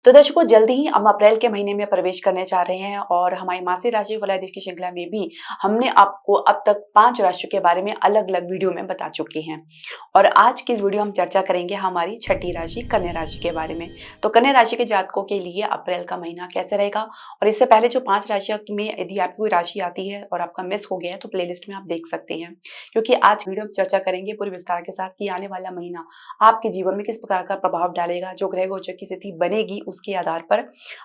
तो दर्शकों, जल्दी ही हम अप्रैल के महीने में प्रवेश करने जा रहे हैं और हमारी मासिक राशि फलादेश की श्रृंखला में भी हमने आपको अब तक 5 राशियों के बारे में अलग-अलग वीडियो में बता चुके हैं। और आज की इस वीडियो हम चर्चा करेंगे हमारी छठी राशि कन्या राशि के बारे में। तो कन्या राशि के जातकों के लिए अप्रैल का महीना कैसे रहेगा, और इससे पहले जो 5 राशियों में यदि आपकी कोई राशि आती है और आपका मिस हो गया है तो प्लेलिस्ट में आप देख सकते हैं, क्योंकि आज वीडियो में चर्चा करेंगे पूरे विस्तार के साथ कि आने वाला महीना आपके जीवन में किस प्रकार का प्रभाव डालेगा। जो ग्रह गोचर की स्थिति बनेगी उसके आधार पर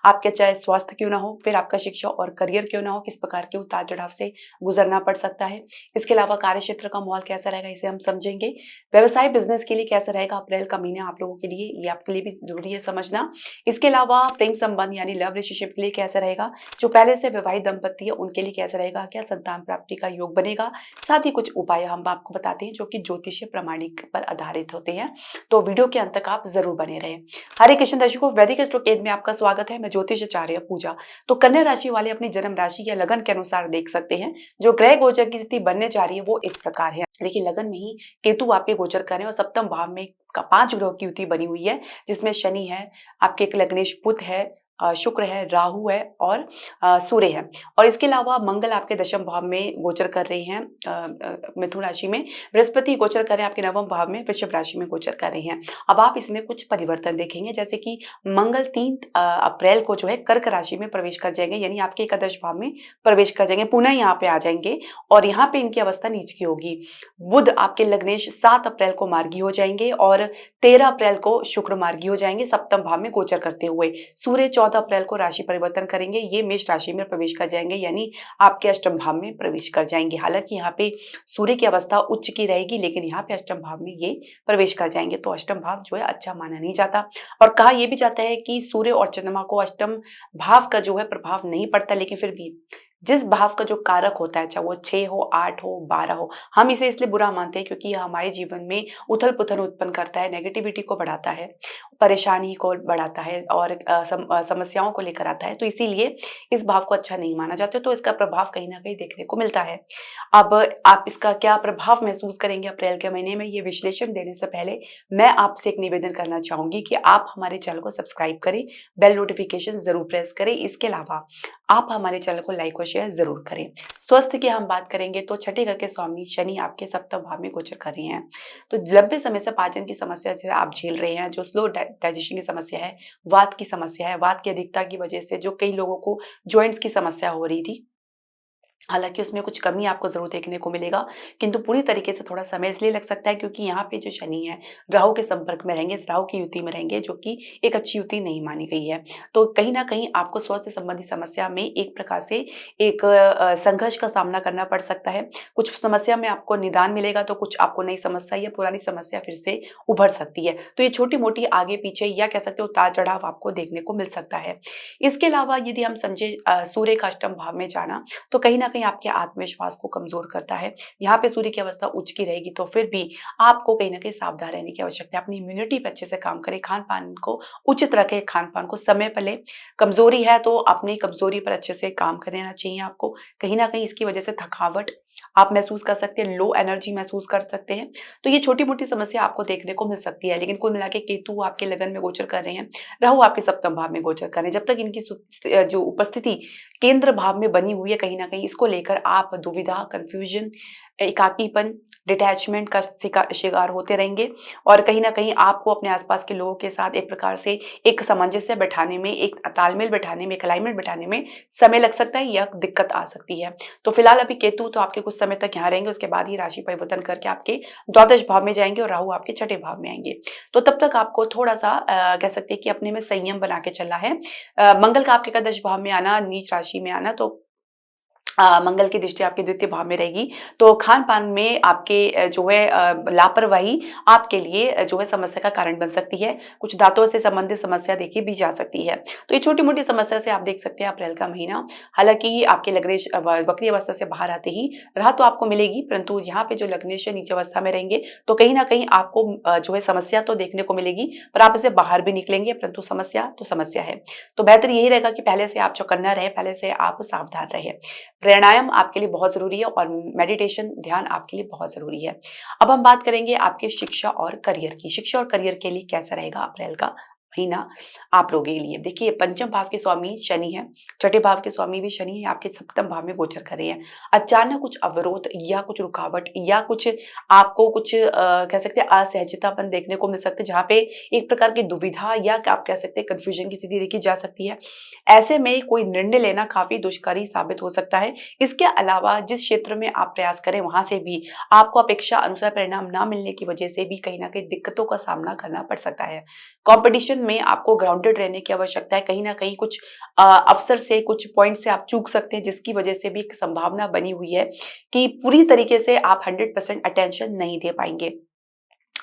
आपके चाहे स्वास्थ्य क्यों ना हो, फिर आपका शिक्षा और करियर क्यों ना हो, किस प्रकार के उतार चढ़ाव से गुजरना पड़ सकता है। इसके अलावा कार्य क्षेत्र का माहौल कैसा रहेगा, इसे हम समझेंगे। व्यवसाय बिजनेस के लिए कैसा रहेगा अप्रैल का महीना आप लोगों के लिए, ये आपके लिए भी जरूरी है समझना। इसके अलावा प्रेम संबंध यानी लव रिलेशनशिप के लिए कैसा रहेगा, जो पहले से विवाहित दंपति है उनके लिए कैसा रहेगा, क्या संतान प्राप्ति का योग बनेगा। साथ ही कुछ उपाय हम आपको बताते हैं जो कि ज्योतिषीय प्रमाणिक पर आधारित होते हैं। तो वीडियो के अंत तक आप जरूर बने रहे। हरे कृष्ण दर्शकों, वैदिक एस्ट्रोकेद में आपका स्वागत है। मैं ज्योतिषाचार्य पूजा। तो कन्या राशि वाले अपनी जन्म राशि या लगन के अनुसार देख सकते हैं। जो ग्रह गोचर की स्थिति बनने जा रही है वो इस प्रकार है। देखिए, लगन में ही केतु आपके गोचर कर रहे हैं और सप्तम भाव में 5 ग्रहों की युति बनी हुई है, जिसमें शनि है, आपके एक लग्नेश बुध है, शुक्र है, राहु है और सूर्य है। और इसके अलावा मंगल आपके दशम भाव में गोचर कर रहे हैं मिथुन राशि में। बृहस्पति गोचर कर रहे हैं आपके नवम भाव में, वृषभ राशि में गोचर कर रहे हैं। अब आप इसमें कुछ परिवर्तन देखेंगे, जैसे कि मंगल 3 अप्रैल को जो है कर्क राशि में प्रवेश कर जाएंगे, यानी आपके एकादश भाव में प्रवेश कर जाएंगे, पुनः यहाँ पे आ जाएंगे और यहाँ पे इनकी अवस्था नीच की होगी। बुध आपके लग्नेश 7 अप्रैल को मार्गी हो जाएंगे और 13 अप्रैल को शुक्र मार्गी हो जाएंगे सप्तम भाव में गोचर करते हुए। सूर्य 14 अप्रैल को राशि परिवर्तन करेंगे, ये मेष राशि में प्रवेश कर जाएंगे, यानी आपके अष्टम भाव में प्रवेश कर जाएंगे। हालांकि यहाँ पे सूर्य की अवस्था उच्च की रहेगी, लेकिन यहाँ पे अष्टम भाव में ये प्रवेश कर जाएंगे। तो अष्टम भाव जो है अच्छा माना नहीं जाता, और कहा यह भी जाता है कि सूर्य और चंद्रमा को अष्टम भाव का जो है प्रभाव नहीं पड़ता, लेकिन फिर भी जिस भाव का जो कारक होता है, चाहे वो 6 हो, 8 हो, 12 हो, हम इसे इसलिए बुरा मानते हैं क्योंकि यह हमारे जीवन में उथल पुथल उत्पन्न करता है, नेगेटिविटी को बढ़ाता है, परेशानी को बढ़ाता है और समस्याओं को लेकर आता है। तो इसीलिए इस भाव को अच्छा नहीं माना जाता, तो इसका प्रभाव कहीं ना कहीं देखने को मिलता है। अब आप इसका क्या प्रभाव महसूस करेंगे अप्रैल के महीने में, ये विश्लेषण देने से पहले मैं आपसे एक निवेदन करना चाहूंगी कि आप हमारे चैनल को सब्सक्राइब करें, बेल नोटिफिकेशन जरूर प्रेस करें। इसके अलावा आप हमारे चैनल को लाइक और शेयर जरूर करें। स्वास्थ्य की हम बात करेंगे तो छठे घर के स्वामी शनि आपके सप्तम भाव में गोचर कर रहे हैं। तो लंबे समय से पाचन की समस्या से आप झेल रहे हैं, जो स्लो डाइजेशन की समस्या है, वात की समस्या है, वात की अधिकता की वजह से जो कई लोगों को जॉइंट्स की समस्या हो रही थी, हालांकि उसमें कुछ कमी आपको जरूर देखने को मिलेगा, किंतु पूरी तरीके से थोड़ा समय इसलिए लग सकता है क्योंकि यहाँ पे जो शनि है राहु के संपर्क में रहेंगे, इस राहु की युति में रहेंगे, जो कि एक अच्छी युति नहीं मानी गई है। तो कहीं ना कहीं आपको स्वास्थ्य संबंधी समस्या में एक प्रकार से एक संघर्ष का सामना करना पड़ सकता है। कुछ समस्या में आपको निदान मिलेगा तो कुछ आपको नई समस्या या पुरानी समस्या फिर से उभर सकती है। तो ये छोटी मोटी आगे पीछे या कह सकते हो उतार चढ़ाव आपको देखने को मिल सकता है। इसके अलावा यदि हम समझे सूर्य का अष्टम भाव में जाना, तो कहीं ना कहीं आपके आत्मविश्वास को कमजोर करता है। यहाँ पे सूर्य की अवस्था उच्च की रहेगी, तो फिर भी आपको कहीं ना कहीं सावधान रहने की आवश्यकता है। अपनी इम्यूनिटी पे अच्छे से काम करें, खान पान को उचित रखें, खान पान को समय पर लें। कमजोरी है तो अपनी कमजोरी पर अच्छे से काम करना चाहिए आपको। कहीं ना कहीं इसकी वजह से थकावट आप महसूस कर सकते हैं, लो एनर्जी महसूस कर सकते हैं। तो ये छोटी मोटी समस्या आपको देखने को मिल सकती है, लेकिन कुल मिला के केतु आपके लगन में गोचर कर रहे हैं, राहु आपके सप्तम भाव में गोचर कर रहे हैं। जब तक इनकी जो उपस्थिति केंद्र भाव में बनी हुई है, कहीं ना कहीं इसको लेकर आप दुविधा, कंफ्यूजन, एकाकीपन, डिटैचमेंट का शिकार होते रहेंगे, और कहीं ना कहीं आपको अपने आसपास के लोगों के साथ एक प्रकार से एक सामंजस्य बैठाने में, एक तालमेल बैठाने में, एक अलाइनमेंट बैठाने में समय लग सकता है या दिक्कत आ सकती है। तो फिलहाल अभी केतु तो आपके कुछ समय तक यहाँ रहेंगे, उसके बाद ही राशि परिवर्तन करके आपके द्वादश भाव में जाएंगे और राहु आपके छठे भाव में आएंगे। तो तब तक आपको थोड़ा सा कह सकते हैं कि अपने में संयम बना के चलना है। मंगल का आपके एकादश भाव में आना, नीच राशि में आना, तो मंगल की दृष्टि आपके द्वितीय भाव में रहेगी, तो खान पान में आपके जो है लापरवाही आपके लिए जो है समस्या का कारण बन सकती है। कुछ दांतों से संबंधित समस्या देखी भी जा सकती है। तो ये छोटी मोटी समस्या से आप देख सकते हैं अप्रैल का महीना। हालांकि आपके लग्नेश वक्री अवस्था से बाहर आते ही राहत तो आपको मिलेगी, परंतु यहाँ पे जो लग्नेश नीचे अवस्था में रहेंगे तो कहीं ना कहीं आपको जो है समस्या तो देखने को मिलेगी, पर आप इसे बाहर भी निकलेंगे, परंतु समस्या तो समस्या है। तो बेहतर यही रहेगा कि पहले से आप चौकन्ना रहे, पहले से आप सावधान रहे। प्राणायाम आपके लिए बहुत जरूरी है और मेडिटेशन, ध्यान आपके लिए बहुत जरूरी है। अब हम बात करेंगे आपके शिक्षा और करियर की। शिक्षा और करियर के लिए कैसा रहेगा अप्रैल का महीना आप लोगों के लिए। देखिए, पंचम भाव के स्वामी शनि है, छठे भाव के स्वामी भी शनि है, आपके सप्तम भाव में गोचर कर रहे हैं। अचानक कुछ अवरोध या कुछ रुकावट या कुछ आपको कुछ कह सकते हैं असहजतापन देखने को मिल सकते हैं, जहाँ पे एक प्रकार की दुविधा या आप कह सकते हैं कन्फ्यूजन की स्थिति देखी जा सकती है। ऐसे में कोई निर्णय लेना काफ़ी दुष्करी साबित हो सकता है। इसके अलावा जिस क्षेत्र में आप प्रयास करें, वहाँ से भी आपको अपेक्षा अनुसार परिणाम ना मिलने की वजह से भी कहीं न कहीं दिक्कतों का सामना करना पड़ सकता है। कॉम्पिटिशन में आपको ग्राउंडेड रहने की आवश्यकता है। कहीं न कहीं कुछ अवसर से, कुछ पॉइंट से आप चूक सकते हैं, जिसकी वजह से भी एक संभावना बनी हुई है कि पूरी तरीके से आप 100% अटेंशन नहीं दे पाएँगे।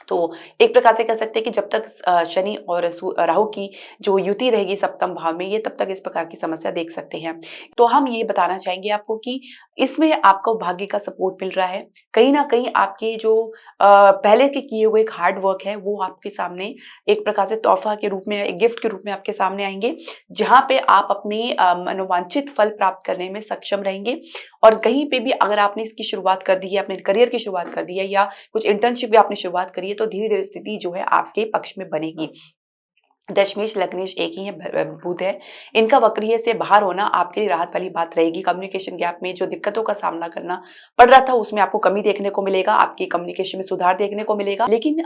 तो एक प्रकार से कह सकते हैं कि जब तक शनि और राहु की जो युति रहेगी सप्तम भाव में, ये तब तक इस प्रकार की समस्या देख सकते हैं। तो हम ये बताना चाहेंगे आपको कि इसमें आपको भाग्य का सपोर्ट मिल रहा है। कहीं न कहीं आपके जो पहले के किए हुए एक हार्ड वर्क है, वो आपके सामने एक प्रकार से तोहफ़ा के रूप में, एक गिफ्ट के रूप में आपके सामने आएँगे, जहाँ पे आप अपनी मनोवांछित फल प्राप्त करने में सक्षम रहेंगे। और कहीं पे भी अगर आपने इसकी शुरुआत कर दी है, अपने करियर की शुरुआत कर दी है या कुछ इंटर्नशिप भी आपने शुरुआत करी है, तो धीरे-धीरे स्थिति जो है आपके पक्ष में बनेगी। दशमेश, लग्नेश एक ही है, बुध है। इनका वक्रिय से बाहर होना आपके लिए राहत वाली बात रहेगी। कम्युनिकेशन गैप में जो दिक्कतों का सामना करना पड़ रहा था, उसमें आपको कमी देखने को मिलेगा, आपकी कम्युनिकेशन में सुधार देखने को मिलेगा। लेकिन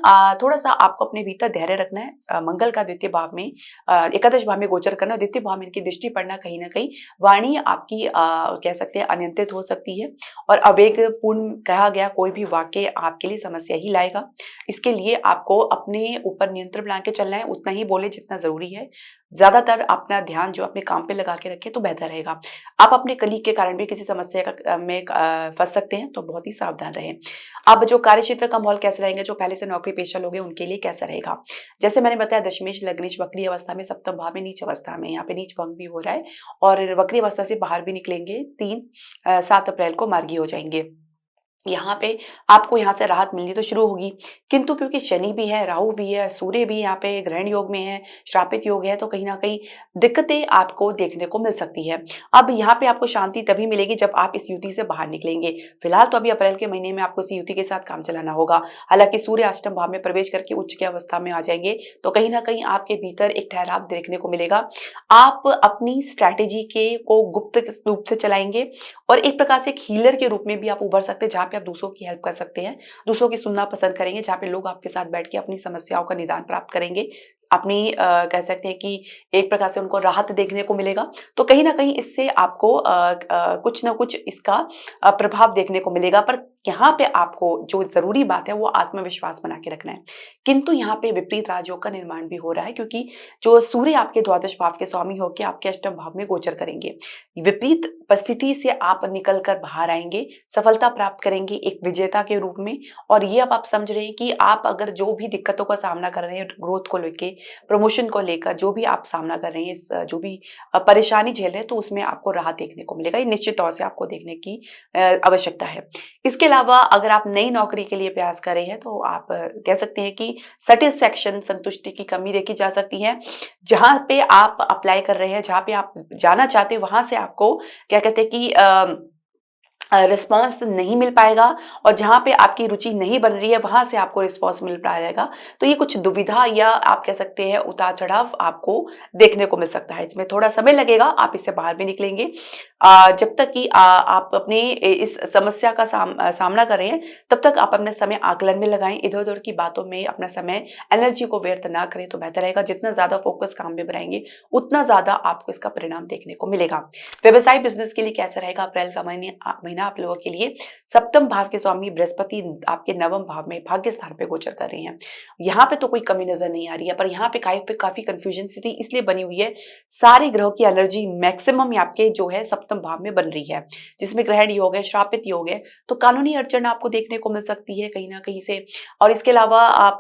थोड़ा-सा आपको अपने भीतर धैर्य रखना है। मंगल का द्वितीय भाव में एकादश भाव में गोचर करना, द्वितीय भाव में इनकी दृष्टि पड़ना, कहीं न कहीं वाणी आपकी कह सकते हैं अनियंत्रित हो सकती है और आवेगपूर्ण कहा गया कोई भी वाक्य आपके लिए समस्या ही लाएगा। इसके लिए आपको अपने ऊपर नियंत्रण बना के चलना है, उतना ही बोले जितना ज़रूरी है। ज़्यादातर अपना ध्यान जो अपने काम पे लगा के रखें तो बेहतर रहेगा। आप अपने कलीग के कारण भी किसी समस्या में फँस सकते हैं, तो बहुत ही सावधान रहें। अब जो कार्यक्षेत्र का माहौल कैसा रहेगा, जो पहले से नौकरी पेशा लोग हैं उनके लिए कैसा रहेगा? जैसे मैंने बताया, दशमेश, लग्नेश वक्री अवस्था में, सप्तम भाव में नीच अवस्था में, यहाँ पे नीच भंग भी हो रहा है और वक्री अवस्था से बाहर भी निकलेंगे। 7 अप्रैल को मार्गी हो जाएँगे। यहाँ पे आपको यहाँ से राहत मिलनी तो शुरू होगी, किंतु क्योंकि शनि भी है, राहु भी है, सूर्य भी यहाँ पे ग्रहण योग में है, श्रापित योग है, तो कहीं न कहीं दिक्कतें आपको देखने को मिल सकती है। अब यहाँ पे आपको शांति तभी मिलेगी जब आप इस युति से बाहर निकलेंगे। फिलहाल तो अभी अप्रैल के महीने में आपको इस युति के साथ काम चलाना होगा। हालाँकि सूर्य अष्टम भाव में प्रवेश करके उच्च की अवस्था में आ जाएँगे, तो कहीं न कहीं आपके भीतर एक ठहराव देखने को मिलेगा। आप अपनी स्ट्रैटेजी को गुप्त रूप से चलाएँगे और एक प्रकार से एक हीलर के रूप में भी आप उभर सकते हैं, जहाँ पे आप दूसरों की हेल्प कर सकते हैं, दूसरों की सुनना पसंद करेंगे, जहाँ पे लोग आपके साथ बैठ के अपनी समस्याओं का निदान प्राप्त करेंगे। अपनी कह सकते हैं कि एक प्रकार से उनको राहत देखने को मिलेगा। तो कहीं न कहीं इससे आपको कुछ न कुछ इसका प्रभाव देखने को मिलेगा। पर यहाँ पे आपको जो ज़रूरी बात है वो आत्मविश्वास बना के रखना है। किंतु यहाँ पे विपरीत राजयोग का निर्माण भी हो रहा है, क्योंकि जो सूर्य आपके द्वादश भाव के स्वामी होके आपके अष्टम भाव में गोचर करेंगे। विपरीत परिस्थिति से आप निकल कर बाहर आएँगे, सफलता प्राप्त करेंगे एक विजेता के रूप में। और ये अब आप समझ रहे हैं कि आप अगर जो भी दिक्कतों का सामना कर रहे हैं, ग्रोथ को लेके, प्रमोशन को लेकर जो भी आप सामना कर रहे हैं, इस जो भी परेशानी झेल रहे हैं, तो उसमें आपको राहत देखने को मिलेगा। ये निश्चित तौर से आपको देखने की आवश्यकता है। इसके अलावा अगर आप नई नौकरी के लिए प्रयास कर रहे हैं, तो आप कह सकते हैं कि सैटिस्फैक्शन, संतुष्टि की कमी देखी जा सकती है। जहाँ पे आप अप्लाई कर रहे हैं, जहाँ पे आप जाना चाहते हैं, वहाँ से आपको क्या कहते हैं कि रिस्पॉन्स नहीं मिल पाएगा और जहाँ पे आपकी रुचि नहीं बन रही है, वहाँ से आपको रिस्पॉन्स मिल पाएगा। तो ये कुछ दुविधा या आप कह सकते हैं उतार-चढ़ाव आपको देखने को मिल सकता है। इसमें थोड़ा समय लगेगा, आप इससे बाहर भी निकलेंगे। जब तक कि आप अपने इस समस्या का सामना कर रहे हैं, तब तक आप अपना समय आकलन में लगाएँ, इधर-उधर की बातों में अपना समय, एनर्जी को व्यर्थ ना करें तो बेहतर रहेगा। जितना ज़्यादा फ़ोकस काम में बनाएँगे, उतना ज़्यादा आपको इसका परिणाम देखने को मिलेगा। व्यवसाय बिज़नेस के लिए कैसा रहेगा अप्रैल का महीना आप लोगों के लिए? सप्तम भाव के स्वामी बृहस्पति आपके नवम भाव में भाग्य स्थान पे गोचर कर रहे हैं। यहाँ पे तो कोई कमी नज़र नहीं आ रही है, पर यहाँ पे काफ़ी कन्फ्यूजन स्थिति इसलिए बनी हुई है, सारे ग्रहों की एनर्जी मैक्सिमम आपके जो है सप्तम भाव में बन रही है, जिसमें ग्रहण योग है, श्रापित योग है, तो कानूनी अड़चन आपको देखने को मिल सकती है कहीं न कहीं से। और इसके अलावा आप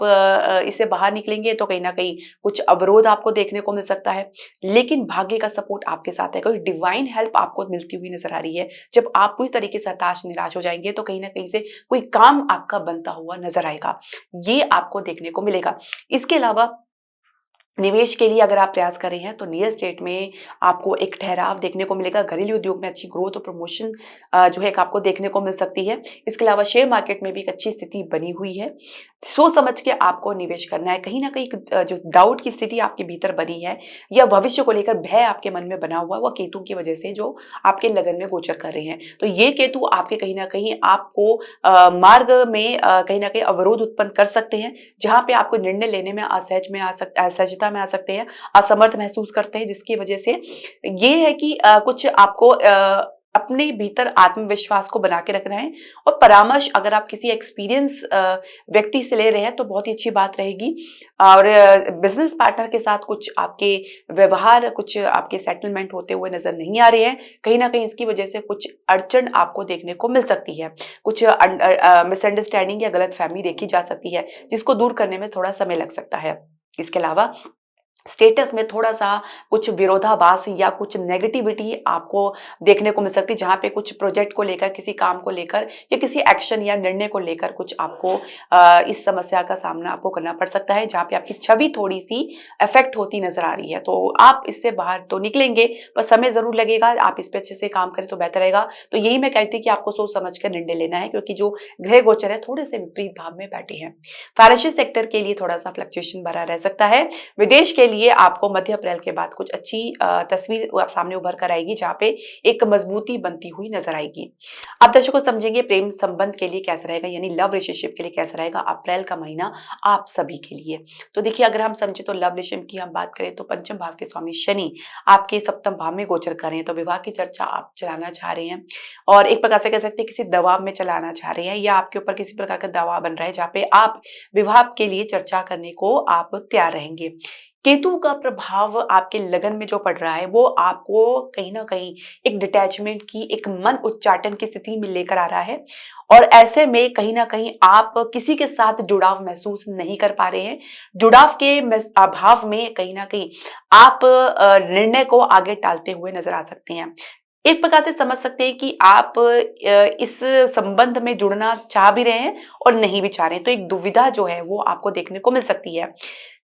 इससे बाहर निकलेंगे तो कहीं न कहीं कुछ अवरोध आपको देखने को मिल सकता है, लेकिन भाग्य का सपोर्ट आपके साथ है। कोई डिवाइन हेल्प आपको मिलती हुई नज़र आ रही है। जब आप पूरी तरीके से हताश, निराश हो जाएँगे, तो कहीं न कहीं से कोई काम आपका बनता हुआ नज़र आएगा। ये आपको देखने को मिलेगा। इसके अलावा निवेश के लिए अगर आप प्रयास कर रहे हैं तो रियल एस्टेट में आपको एक ठहराव देखने को मिलेगा। घरेलू उद्योग में अच्छी ग्रोथ और प्रमोशन जो है एक आपको देखने को मिल सकती है। इसके अलावा शेयर मार्केट में भी एक अच्छी स्थिति बनी हुई है। सोच समझ के आपको निवेश करना है। कहीं न कहीं जो डाउट की स्थिति आपके भीतर बनी है या भविष्य को लेकर भय आपके मन में बना हुआ है, वो केतु की वजह से जो आपके लगन में गोचर कर रहे हैं। तो ये केतु आपके कहीं न कहीं आपको मार्ग में कहीं न कहीं अवरोध उत्पन्न कर सकते हैं, जहाँ पे आपको निर्णय लेने में असहजता में आ सकते हैं, असमर्थ महसूस करते हैं, जिसकी वजह से ये है कि कुछ आपको अपने भीतर आत्मविश्वास को बना के रखना है। और परामर्श अगर आप किसी एक्सपीरियंस व्यक्ति से ले रहे हैं तो बहुत ही अच्छी बात रहेगी। और बिजनेस पार्टनर के साथ कुछ आपके व्यवहार, कुछ आपके सेटलमेंट होते हुए नजर नहीं आ रहे हैं। कहीं ना कहीं इसकी वजह से कुछ अड़चन आपको देखने को मिल सकती है, कुछ मिसअंडरस्टैंडिंग या गलतफहमी देखी जा सकती है, जिसको दूर करने में थोड़ा समय लग सकता है। इसके अलावा स्टेटस में थोड़ा-सा कुछ विरोधाभास या कुछ नेगेटिविटी आपको देखने को मिल सकती है, जहाँ पे कुछ प्रोजेक्ट को लेकर, किसी काम को लेकर या किसी एक्शन या निर्णय को लेकर कुछ आपको इस समस्या का सामना आपको करना पड़ सकता है, जहाँ पे आपकी छवि थोड़ी-सी अफेक्ट होती नज़र आ रही है। तो आप इससे बाहर तो निकलेंगे, पर समय ज़रूर लगेगा। आप इस पे अच्छे से काम करें तो बेहतर रहेगा। तो यही मैं कहती कि आपको सोच समझ कर निर्णय लेना है, क्योंकि जो ग्रह गोचर है थोड़े-से विपरीत भाव में बैठे हैं। फाइनेंशियल सेक्टर के लिए थोड़ा-सा फ्लक्चुएशन बना रह सकता है। विदेश के लिए आपको मध्य अप्रैल के बाद कुछ अच्छी तस्वीर सामने उभर कर आएगी, जहाँ पे एक मजबूती बनती हुई नजर आएगी। अब दर्शकों समझेंगे प्रेम संबंध के लिए कैसा रहेगा, यानी लव रिलेशनशिप के लिए कैसा रहेगा अप्रैल का महीना आप सभी के लिए। तो देखिए, अगर हम समझे तो लव रिलेशनशिप की हम बात करें तो पंचम भाव के स्वामी शनि आपके सप्तम भाव में गोचर कर रहे हैं। तो विवाह की चर्चा आप चलाना चाह रहे हैं, और एक प्रकार से कह सकते हैं किसी दबाव में चलाना चाह रहे हैं, या आपके ऊपर किसी प्रकार का दबाव बन रहा है, जहाँ पे आप विवाह के लिए चर्चा करने को आप तैयार रहेंगे। केतु का प्रभाव आपके लगन में जो पड़ रहा है, वो आपको कहीं ना कहीं एक डिटैचमेंट की, एक मन उच्चाटन की स्थिति में लेकर आ रहा है। और ऐसे में कहीं ना कहीं आप किसी के साथ जुड़ाव महसूस नहीं कर पा रहे हैं। जुड़ाव के अभाव में कहीं ना कहीं आप निर्णय को आगे टालते हुए नजर आ सकते हैं। एक प्रकार से समझ सकते हैं कि आप इस संबंध में जुड़ना चाह भी रहे हैं और नहीं भी चाह रहे हैं। तो एक दुविधा जो है वो आपको देखने को मिल सकती है।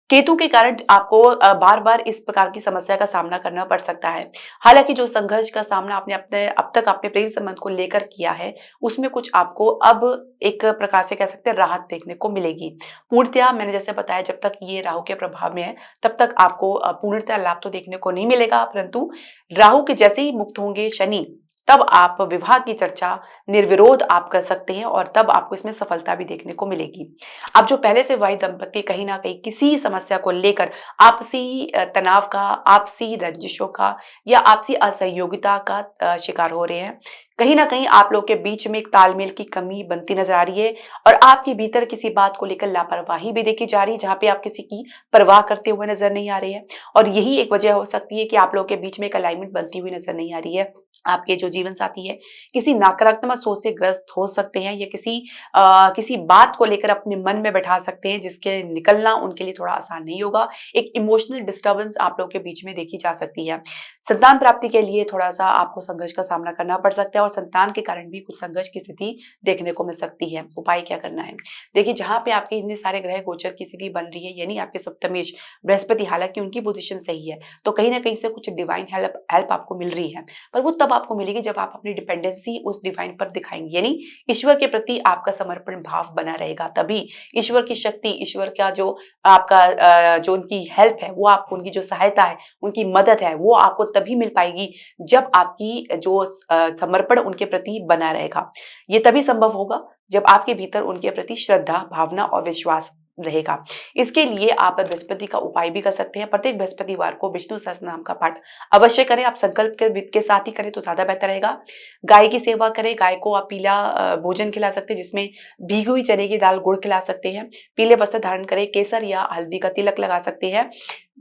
केतु के कारण आपको बार बार इस प्रकार की समस्या का सामना करना पड़ सकता है। हालांकि जो संघर्ष का सामना आपने अपने अब तक अपने प्रेम संबंध को लेकर किया है, उसमें कुछ आपको अब एक प्रकार से कह सकते हैं राहत देखने को मिलेगी। पूर्णतया मैंने जैसे बताया, जब तक ये राहु के प्रभाव में है तब तक आपको पूर्णतया लाभ तो देखने को नहीं मिलेगा, परंतु राहु के जैसे ही मुक्त होंगे शनि, तब आप विवाह की चर्चा निर्विरोध आप कर सकते हैं, और तब आपको इसमें सफलता भी देखने को मिलेगी। अब जो पहले से वही दंपति कहीं ना कहीं किसी समस्या को लेकर आपसी तनाव का, आपसी रंजिशों का या आपसी असहयोगिता का शिकार हो रहे हैं, कहीं ना कहीं आप लोग के बीच में एक तालमेल की कमी बनती नजर आ रही है, और आपके भीतर किसी बात को लेकर लापरवाही भी देखी जा रही है, जहां पे आप किसी की परवाह करते हुए नजर नहीं आ रहे हैं। और यही एक वजह हो सकती है कि आप लोग के बीच में एक अलाइनमेंट बनती हुई नजर नहीं आ रही है। आपके जो जीवन साथी है किसी नकारात्मक सोच से ग्रस्त हो सकते हैं, या किसी बात को लेकर अपने मन में बैठा सकते हैं, जिसके निकलना उनके लिए थोड़ा आसान नहीं होगा। एक इमोशनल डिस्टर्बेंस आप लोग के बीच में देखी जा सकती है। संतान प्राप्ति के लिए थोड़ा सा आपको संघर्ष का सामना करना पड़ सकता है, और संतान के कारण भी कुछ संघर्ष की स्थिति देखने को मिल सकती है। उपाय क्या करना है? देखिए, जहां पे आपके इतने सारे ग्रह गोचर की स्थिति बन रही है, यानी आपके सप्तमेश बृहस्पति, हालांकि उनकी पोजीशन सही है, तो कहीं ना कहीं से कुछ डिवाइन हेल्प आपको मिल रही है, पर वो तब आपको मिलेगी जब आप अपनी डिपेंडेंसी उस डिवाइन पर दिखाएंगे, यानी ईश्वर के प्रति आपका समर्पण भाव बना रहेगा। तभी ईश्वर की शक्ति, ईश्वर का जो आपका जो उनकी हेल्प है, वो आपको, उनकी जो सहायता है, उनकी मदद है, वो आपको तभी मिल पाएगी जब आपकी जो समर्पण उनके प्रति बना रहेगा। ये तभी संभव होगा जब आपके भीतर उनके प्रति श्रद्धा, भावना और विश्वास रहेगा। इसके लिए आप बृहस्पति का उपाय भी कर सकते हैं। प्रत्येक बृहस्पतिवार को विष्णु सहस्त्र नाम का पाठ अवश्य करें। आप संकल्प के साथ ही करें तो ज्यादा बेहतर रहेगा। गाय की सेवा करें। गाय को आप पीला भोजन खिला सकते हैं, जिसमें भीगी हुई चने की दाल, गुड़ खिला सकते हैं। पीले वस्त्र धारण करें। केसर या हल्दी का तिलक लगा सकते हैं।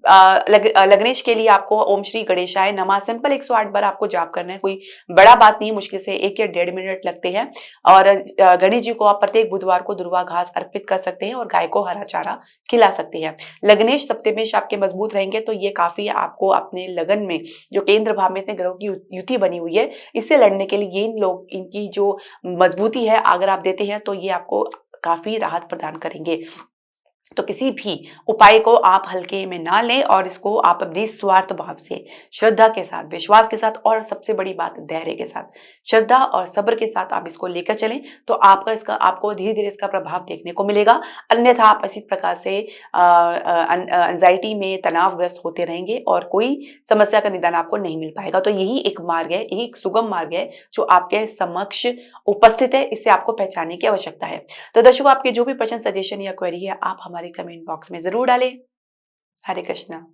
लग्नेश के लिए आपको ओम श्री गणेशाय नमः सिंपल 108 बार आपको जाप करना है। कोई बड़ा बात नहीं, मुश्किल से 1 या 1.5 मिनट लगते हैं। और गणेश जी को आप प्रत्येक बुधवार को दुर्वा घास अर्पित कर सकते हैं, और गाय को हरा चारा खिला सकते हैं। लग्नेश सप्तमेश आपके मजबूत रहेंगे तो ये काफी आपको अपने लगन में जो केंद्र भाव में इतने ग्रहों की युति बनी हुई है, इससे लड़ने के लिए इनकी जो मजबूती है अगर आप देते हैं तो ये आपको काफी राहत प्रदान करेंगे। तो किसी भी उपाय को आप हल्के में ना लें और इसको आप निस्वार्थ भाव से, श्रद्धा के साथ, विश्वास के साथ और सबसे बड़ी बात धैर्य के साथ, श्रद्धा और सब्र के साथ आप इसको लेकर चलें, तो आपको धीरे-धीरे इसका प्रभाव देखने को मिलेगा। अन्यथा आप इसी प्रकार से एंग्ज़ायटी में तनावग्रस्त होते रहेंगे और कोई समस्या का निदान आपको नहीं मिल पाएगा। तो यही एक मार्ग है, यही एक सुगम मार्ग है जो आपके समक्ष उपस्थित है, इसे आपको पहचानने की आवश्यकता है। तो दर्शकों, आपके जो भी प्रश्न, सजेशन या क्वेरी है, आप हमारे कमेंट बॉक्स में ज़रूर डालें। हरे कृष्णा।